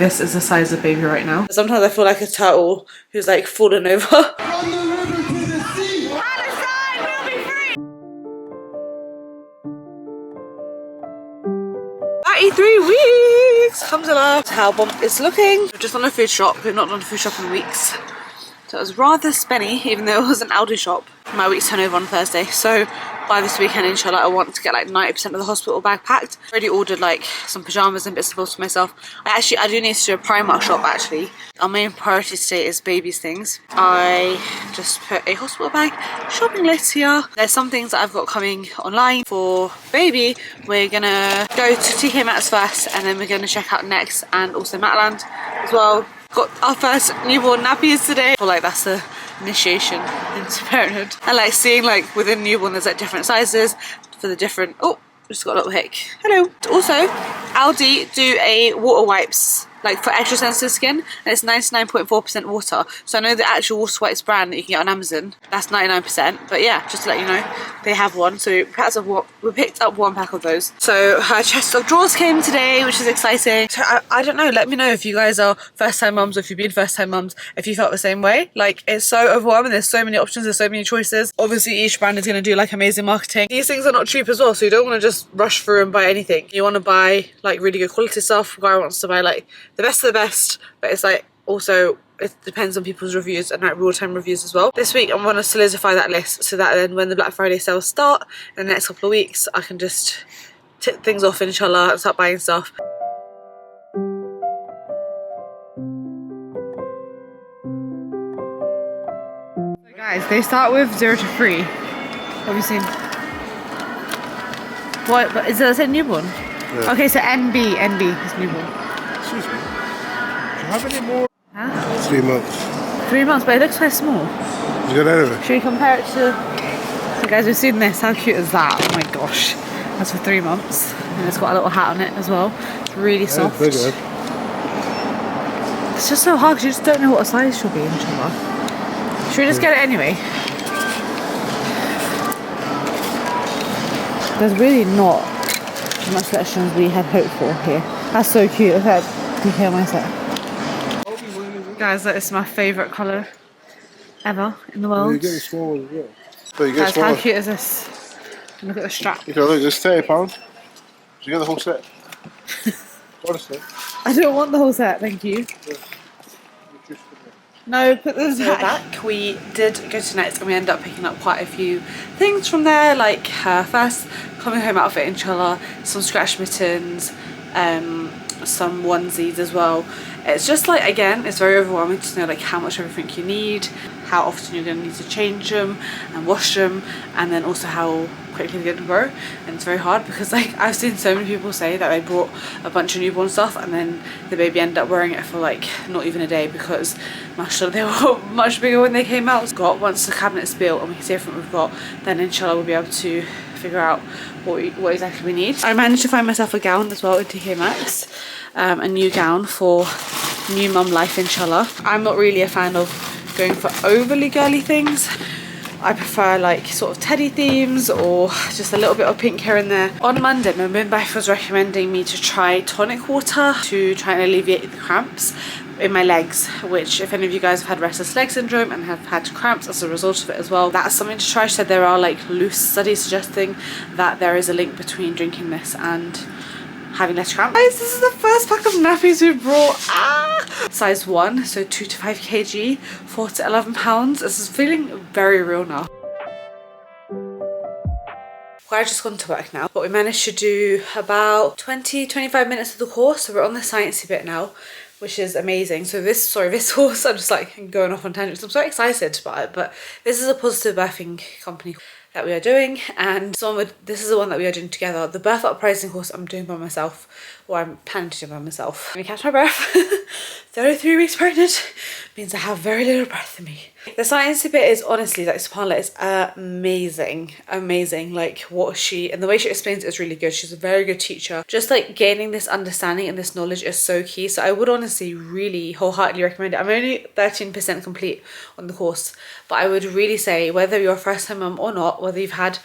This is the size of baby right now. Sometimes I feel like a turtle who's like fallen over. From the river to the sea. Palestine will be free. 33 weeks. Alhamdulillah. How bomb it's looking. We're just on a food shop. We've not done a food shop in weeks. So it was rather spenny, even though it was an Aldi shop. My week's turnover on Thursday, so by this weekend, inshallah, I want to get like 90% of the hospital bag packed. I already ordered like some pajamas and bits and bobs for myself. I do need to do a Primark shop actually. Our main priority today is baby's things. I just put a hospital bag shopping list here. There's some things that I've got coming online for baby. We're gonna go to TKMAXX first, and then we're gonna check out NEXT and also Matland as well. Got our first newborn nappies today. I feel like that's a initiation into parenthood. And like seeing like within newborn there's like different sizes for the different, oh, just got a little hick. Hello. Also, Aldi do a water wipes like for extra sensitive skin, and it's 99.4% water. So I know the actual water wipes brand that you can get on Amazon, that's 99%, but yeah, just to let you know, they have one. So we picked up one pack of those. So her chest of drawers came today, which is exciting. So I don't know, let me know if you guys are first time mums, or if you've been first time mums, if you felt the same way. Like, it's so overwhelming, there's so many options, there's so many choices. Obviously each brand is going to do like amazing marketing. These things are not cheap as well, so you don't want to just rush through and buy anything. You want to buy like really good quality stuff. Guy wants to buy like the best of the best, but it's like also it depends on people's reviews and like real-time reviews as well. This week I want to solidify that list so that then when the Black Friday sales start in the next couple of weeks, I can just tick things off inshallah and start buying stuff. So guys, they start with 0 to 3. What have you seen? What, but is that newborn? Yeah. Okay, so NB is newborn. Excuse me. Do you have any more? Huh? 3 months. 3 months, but it looks quite small. It's good anyway. Should we compare it to... So guys, we've seen this. How cute is that? Oh my gosh. That's for 3 months. And it's got a little hat on it as well. It's really soft. It's bigger. It's just so hard because you just don't know what size she'll be, inshallah. Should we just get it anyway? There's really not as much selection as we had hoped for here. That's so cute. Look at that TKMAXX. Guys, that is my favourite colour ever in the world. You're getting small as well. So you get Guys, how cute is this? Look at the strap. You know, look, it's £30. You get the whole set. Honestly. I don't want the whole set, thank you. Yeah. No, put this back. We did go to NEXT and we ended up picking up quite a few things from there, like her first coming home outfit, inshallah, some scratch mittens, some onesies as well. It's just like, again, it's very overwhelming to know like how much everything you need, how often you're going to need to change them and wash them, and then also how quickly they're going to grow. And it's very hard because like I've seen so many people say that they bought a bunch of newborn stuff and then the baby ended up wearing it for like not even a day because mashallah they were much bigger when they came out. Once the cabinet's built and we can see everything we've got, then inshallah we'll be able to figure out what exactly we need. I managed to find myself a gown as well in TKMAXX, a new gown for new mum life, inshallah. I'm not really a fan of going for overly girly things. I prefer like sort of teddy themes or just a little bit of pink here and there. On Monday, my midwife was recommending me to try tonic water to try and alleviate the cramps in my legs, which if any of you guys have had restless leg syndrome and have had cramps as a result of it as well, that's something to try. She said there are like loose studies suggesting that there is a link between drinking this and having less cramps. Guys, this is the first pack of nappies we brought. Size 1, so 2 to 5 kg, 4 to 11 pounds. This is feeling very real now. I've just gone to work now, but we managed to do about 20-25 minutes of the course, so we're on the sciencey bit now, which is amazing. So this course, I'm just like going off on tangents. I'm so excited about it, but this is a positive birthing company that we are doing, and this is the one that we are doing together. The birth uprising course I'm doing by myself, or I'm planning to do by myself. Let me catch my breath. 33 weeks pregnant means I have very little breath in me. The science bit is honestly, like, subhanAllah, is amazing. Like what and the way she explains it is really good. She's a very good teacher. Just like gaining this understanding and this knowledge is so key. So I would honestly really wholeheartedly recommend it. I'm only 13% complete on the course, but I would really say whether you're a first time mum or not, whether you've had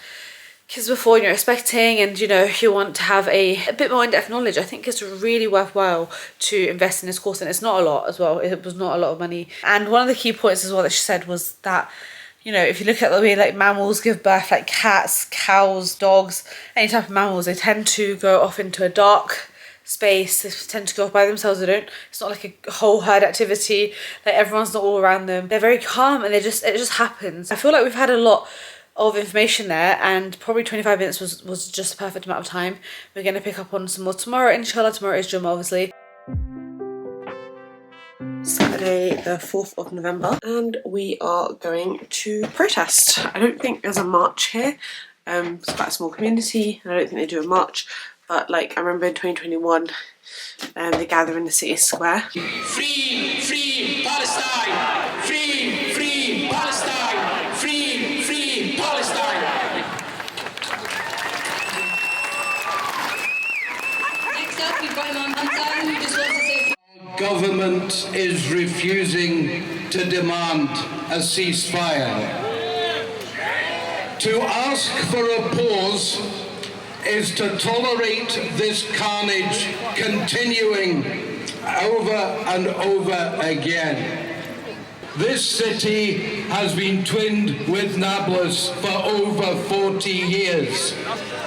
kids before you're expecting, and you know you want to have a bit more in-depth knowledge, I think it's really worthwhile to invest in this course. And it's not a lot as well, it was not a lot of money. And one of the key points as well that she said was that, you know, if you look at the way like mammals give birth, like cats, cows, dogs, any type of mammals, they tend to go off into a dark space. They tend to go off by themselves. They don't, it's not like a whole herd activity, like everyone's not all around them. They're very calm, and it just happens. I feel like we've had a lot of information there, and probably 25 minutes was just the perfect amount of time. We're going to pick up on some more tomorrow, inshallah. Tomorrow is Jummah, obviously. Saturday the 4th of November, and we are going to protest. I don't think there's a march here. It's quite a small community, and I don't think they do a march, but like I remember in 2021 they gather in the city square. Free, free Palestine! Free, free Palestine! Free, free Palestine! Next up, we've got Imaan who just wants to say... Government is refusing to demand a ceasefire. To ask for a pause is to tolerate this carnage continuing over and over again. This city has been twinned with Nablus for over 40 years.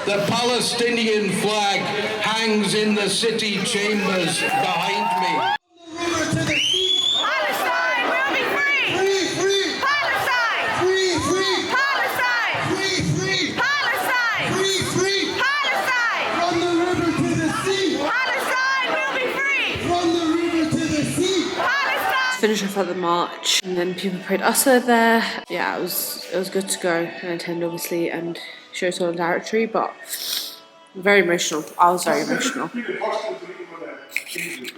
The Palestinian flag hangs in the city chambers behind me. Palestine will be free! Free, free! Palestine! Free, free! Palestine! Free, free! Palestine! Free, free! Palestine! From the river to the sea! Palestine will be free! From the river to the sea! Palestine! Finish off at the march, and then people prayed Usher there. Yeah, it was good to go and attend, obviously, and show solidarity, but very emotional. I was very emotional.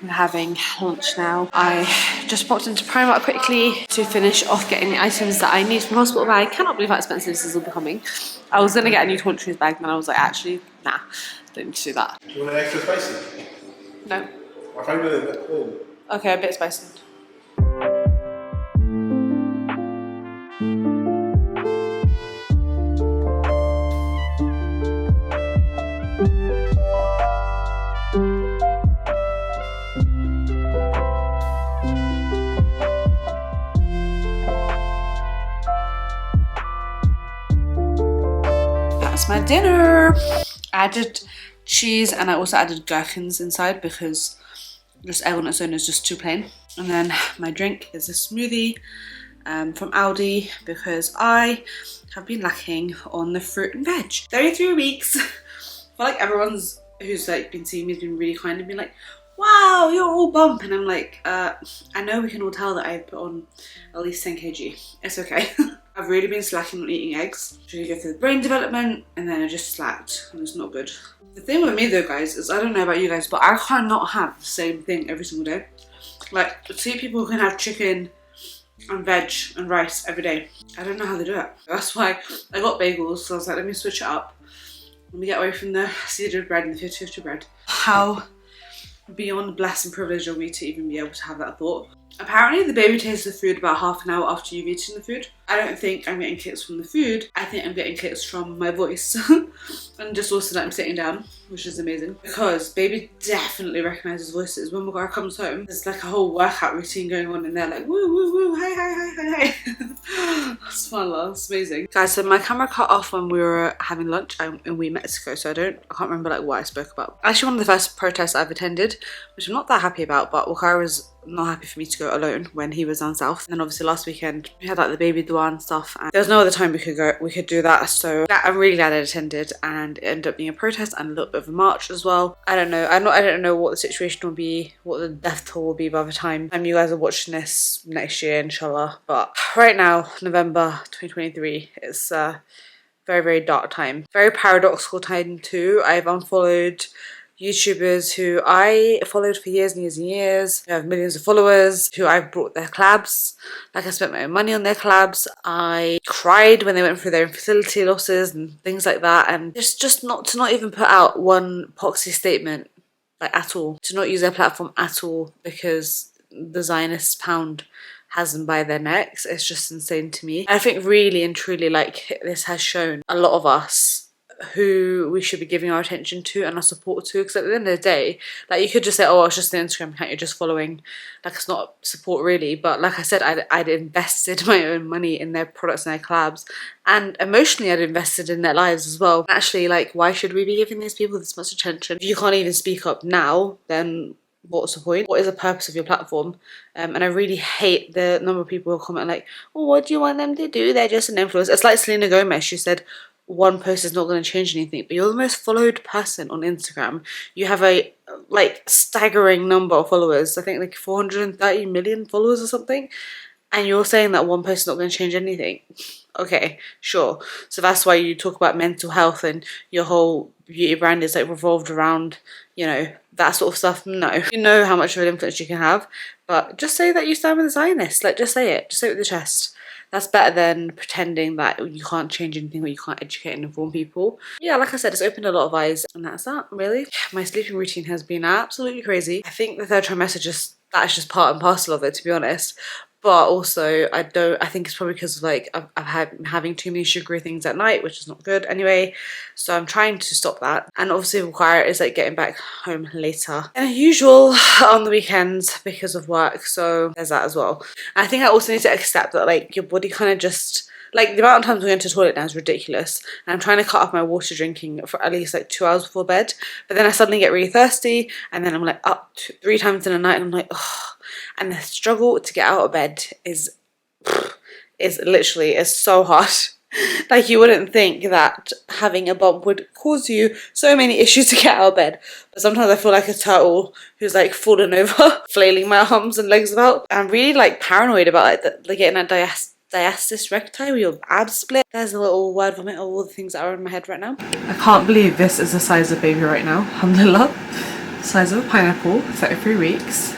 We're having lunch now. I just popped into Primark quickly to finish off getting the items that I need from the hospital bag. I cannot believe how expensive this is all becoming. I was going to get a new toiletries bag, and then I was like, actually, nah, don't need to do that. Do you want an extra spicy? No. I found it a bit cool. Okay, a bit spicy. That's my dinner. I added cheese, and I also added gherkins inside because just egg on its own is just too plain. And then my drink is a smoothie from Aldi because I have been lacking on the fruit and veg. 33 weeks. I feel like everyone's who's like been seeing me has been really kind and been like, wow, you're all bump. And I'm like, I know we can all tell that I put on at least 10 kg. It's okay. I've really been slacking on eating eggs. Really go through the brain development, and then I just slacked, and it's not good. The thing with me though, guys, is I don't know about you guys, but I cannot have the same thing every single day. Like, see people who can have chicken and veg and rice every day. I don't know how they do it. That's why I got bagels, so I was like, let me switch it up. Let me get away from the seeded bread and the 50-50 bread. How beyond blessed and privileged are we to even be able to have that thought? Apparently the baby tastes the food about half an hour after you've eaten the food. I don't think I'm getting kicks from the food. I think I'm getting kicks from my voice. And just also that I'm sitting down, which is amazing. Because baby definitely recognises voices. When Magara comes home, there's like a whole workout routine going on, and they're like, woo, woo, woo, hey, hey, hey, hey, hey. SubhanAllah, it's amazing. Guys, so my camera cut off when we were having lunch in Mexico, so I can't remember like what I spoke about. Actually, one of the first protests I've attended, which I'm not that happy about, but Wakara was not happy for me to go alone when he was down south. And then obviously last weekend we had like the baby dua and stuff, and there was no other time we could do that, so I'm really glad I attended, and it ended up being a protest and a little bit of a march as well. I don't know what the situation will be, what the death toll will be by the time you guys are watching this next year, inshallah. But right now, November 2023, it's a very, very dark time, very paradoxical time too. I've unfollowed YouTubers who I followed for years and years and years, who have millions of followers, who I've brought their collabs, like I spent my own money on their collabs. I cried when they went through their infertility losses and things like that, and just not even put out one poxy statement, like at all, to not use their platform at all because the Zionist pound has them by their necks. It's just insane to me. I think really and truly, like, this has shown a lot of us who we should be giving our attention to and our support to, because at the end of the day, like, you could just say, oh, it's just an Instagram account you're just following, like, it's not support really. But like I said, I'd invested my own money in their products and their collabs, and emotionally I'd invested in their lives as well. Actually, like, why should we be giving these people this much attention? If you can't even speak up now, then what's the point? What is the purpose of your platform? And I really hate the number of people who comment like, oh, what do you want them to do? They're just an influencer. It's like Selena Gomez. She said one post is not going to change anything, but you're the most followed person on Instagram. You have a like staggering number of followers. I think like 430 million followers or something. And you're saying that one post is not going to change anything. Okay, sure. So that's why you talk about mental health and your whole beauty brand is like revolved around, you know, that sort of stuff. No. You know how much of an influence you can have, but just say that you stand with the Zionists. Like, just say it. Just say it with your chest. That's better than pretending that you can't change anything or you can't educate and inform people. Yeah, like I said, it's opened a lot of eyes, and that's that, really. My sleeping routine has been absolutely crazy. I think the third trimester that's just part and parcel of it, to be honest. But also, I think it's probably because of like I'm having too many sugary things at night, which is not good anyway. So I'm trying to stop that. And obviously require is like getting back home later than usual on the weekends because of work. So there's that as well. And I think I also need to accept that like your body kind of just, like, the amount of times I'm going to the toilet now is ridiculous. And I'm trying to cut off my water drinking for at least like 2 hours before bed. But then I suddenly get really thirsty, and then I'm like up 3 times in a night, and I'm like, ugh. And the struggle to get out of bed is literally so hard. Like, you wouldn't think that having a bump would cause you so many issues to get out of bed. But sometimes I feel like a turtle who's like fallen over, flailing my arms and legs about. I'm really like paranoid about like getting that diastasis recti where your abs split. There's a little word vomit of all the things that are in my head right now. I can't believe this is the size of baby right now. Alhamdulillah. Size of a pineapple, 33 weeks.